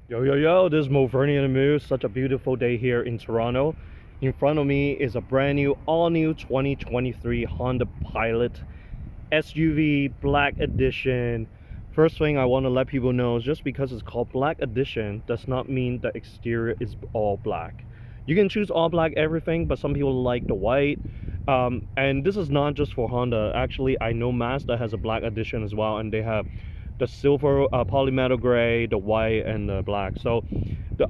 Yo, this is Moverni and the Moose. Such a beautiful day here in Toronto. In front of me is a brand new, all new 2023 Honda Pilot SUV Black Edition. First thing I want to let people know is just because it's called Black Edition does not mean the exterior is all black. You can choose all black everything, but some people like the white. And this is not just for Honda. Actually, I know Mazda has a Black Edition as well, and they have the silver, polymetal gray, the white, and the black. So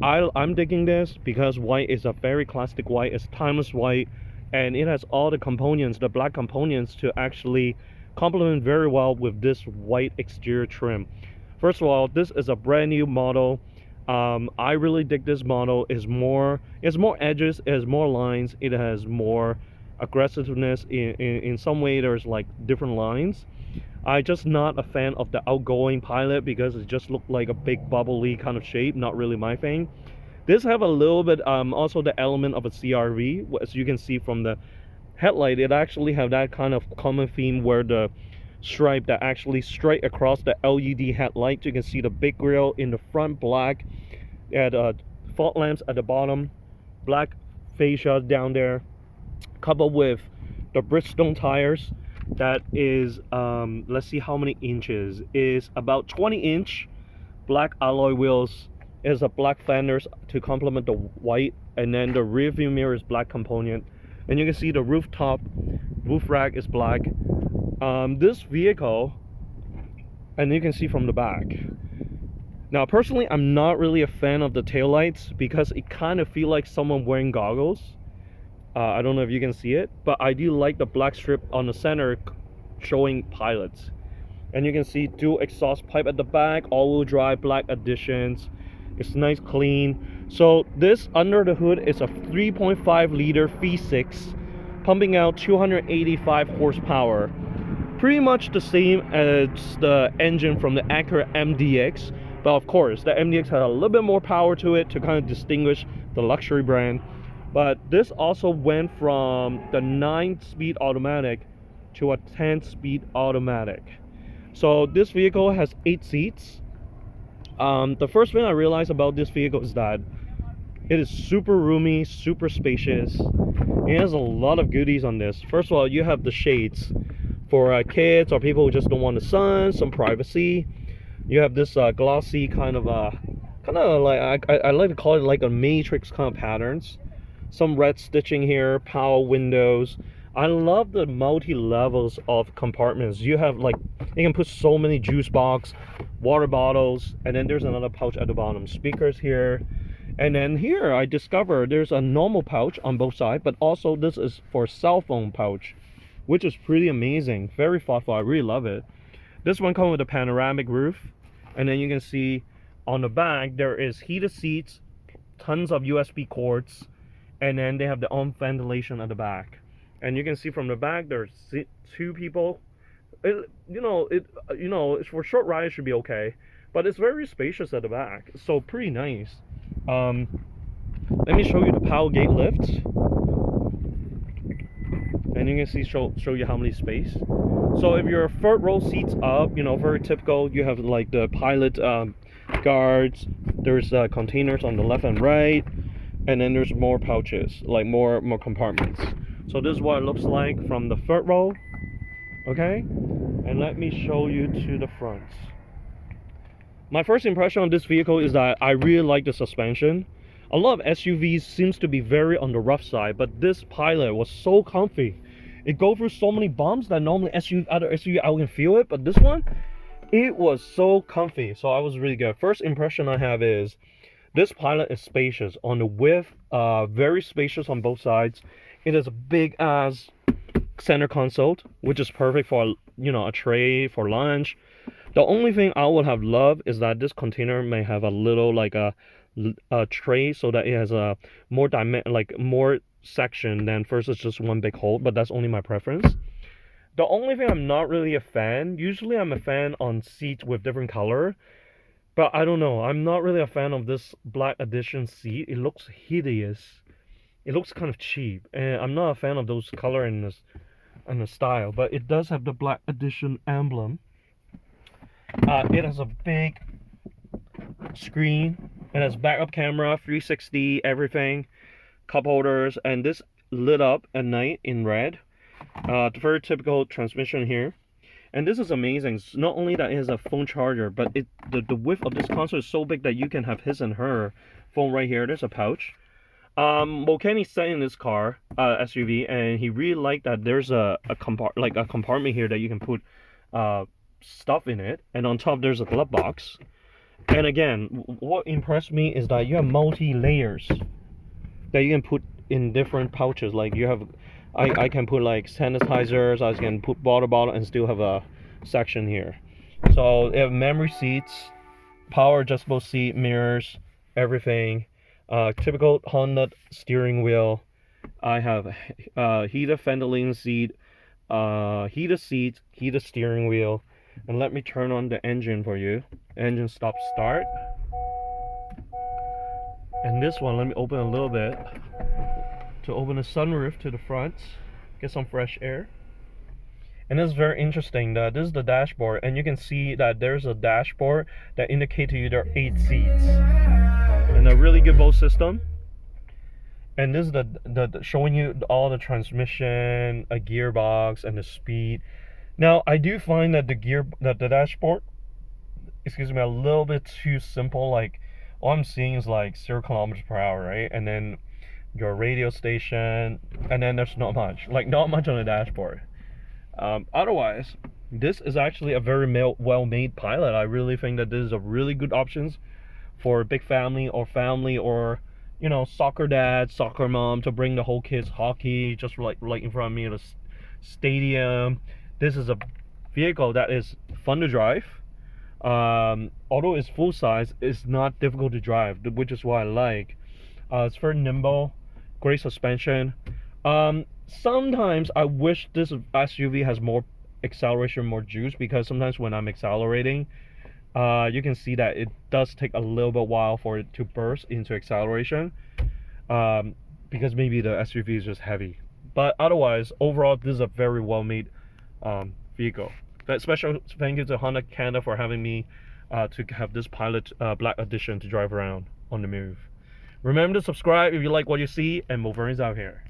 I'm digging this because white is a very classic white. It's timeless white, and it has all the components, the black components, to actually complement very well with this white exterior trim. First of all, this is a brand new model. I really dig this model. It's more edges, it has more lines, it has more aggressiveness. In some way, there's like different lines. I just not a fan of the outgoing Pilot because it just looked like a big bubbly kind of shape. Not really my thing. This have a little bit also the element of a CRV, as you can see from the headlight. It actually have that kind of common theme where the stripe that actually straight across the LED headlight. You can see the big grille in the front black, at fog lamps at the bottom, black fascia down there, coupled with the Bridgestone tires. That is let's see how many inches, is about 20-inch black alloy wheels. Is a black fenders to complement the white, and then the rear view mirror is black component, and you can see the roof rack is black. This vehicle, and you can see from the back. Now personally, I'm not really a fan of the taillights because it kind of feel like someone wearing goggles. I don't know if you can see it, but I do like the black strip on the center showing pilots. And you can see dual exhaust pipe at the back, all-wheel drive, black additions. It's nice, clean. So this under the hood is a 3.5 liter V6, pumping out 285 horsepower. Pretty much the same as the engine from the Acura MDX, but of course the MDX had a little bit more power to it to kind of distinguish the luxury brand. But this also went from the 9-speed automatic to a 10-speed automatic. So this vehicle has 8 seats. The first thing I realized about this vehicle is that it is super roomy, super spacious. It has a lot of goodies on this. First of all, you have the shades for kids or people who just don't want the sun, some privacy. You have this glossy kind of like I like to call it like a matrix kind of patterns. Some red stitching here, power windows. I love the multi-levels of compartments. You have like, you can put so many juice box, water bottles, and then there's another pouch at the bottom. Speakers here. And then here I discovered there's a normal pouch on both sides, but also this is for cell phone pouch, which is pretty amazing. Very thoughtful. I really love it. This one comes with a panoramic roof. And then you can see on the back there is heated seats, tons of USB cords, and then they have the own ventilation at the back. And you can see from the back there's 2 people. It's for short ride, it should be okay, but it's very spacious at the back, so pretty nice. Let me show you the power gate lift, and you can see show you how many space. So if your third row seats up, very typical, you have like the pilot guards. There's containers on the left and right, and then there's more pouches, like more compartments. So this is what it looks like from the third row. Okay, and let me show you to the front. My first impression on this vehicle is that I really like the suspension. A lot of SUVs seems to be very on the rough side, but this Pilot was so comfy. It go through so many bumps that normally other SUV I can feel it, but this one, it was so comfy. So I was really good. First impression I have is this Pilot is spacious on the width, very spacious on both sides. It is a big ass center console, which is perfect for a tray for lunch. The only thing I would have loved is that this container may have a little like a tray, so that it has a more section than versus just one big hole, but that's only my preference. The only thing I'm not really a fan, usually I'm a fan on seats with different color, but I don't know, I'm not really a fan of this Black Edition seat. It looks hideous. It looks kind of cheap, and I'm not a fan of those color and the style, but it does have the Black Edition emblem. It has a big screen And has backup camera, 360, everything, cup holders, and this lit up at night in red. The very typical transmission here. And this is amazing. Not only that it has a phone charger, but the width of this console is so big that you can have his and her phone right here. There's a pouch. Kenny sat in this car, SUV, and he really liked that there's a compartment here that you can put stuff in it, and on top there's a glove box. And again, what impressed me is that you have multi layers that you can put in different pouches. Like you have, I can put like sanitizers, I can put water bottle, and still have a section here. So they have memory seats, power adjustable seat, mirrors, everything. Typical Honda steering wheel. I have heated fender lane seat, heated seat, heated steering wheel. And let me turn on the engine for you. Engine stop start. And this one, let me open a little bit to open the sunroof to the front, get some fresh air. And it's very interesting that this is the dashboard, and you can see that there's a dashboard that indicates to you there are 8 seats. And a really good Bose system. And this is the showing you all the transmission, a gearbox, and the speed. Now I do find that the dashboard, excuse me, a little bit too simple. Like all I'm seeing is like 0 kilometers per hour, right? And then your radio station, and then there's not much on the dashboard. Otherwise, this is actually a very well-made Pilot. I really think that this is a really good options for a big family, or you know, soccer dad, soccer mom, to bring the whole kids hockey just like in front of me at a stadium. This is a vehicle that is fun to drive. Although it's full size, it's not difficult to drive, which is what I like. It's very nimble, great suspension. Sometimes I wish this SUV has more acceleration, more juice, because sometimes when I'm accelerating, you can see that it does take a little bit while for it to burst into acceleration, because maybe the SUV is just heavy. But otherwise, overall, this is a very well-made vehicle. But special thank you to Honda Canada for having me to have this Pilot Black Edition to drive around on the move. Remember to subscribe if you like what you see, and Wolverine's out here.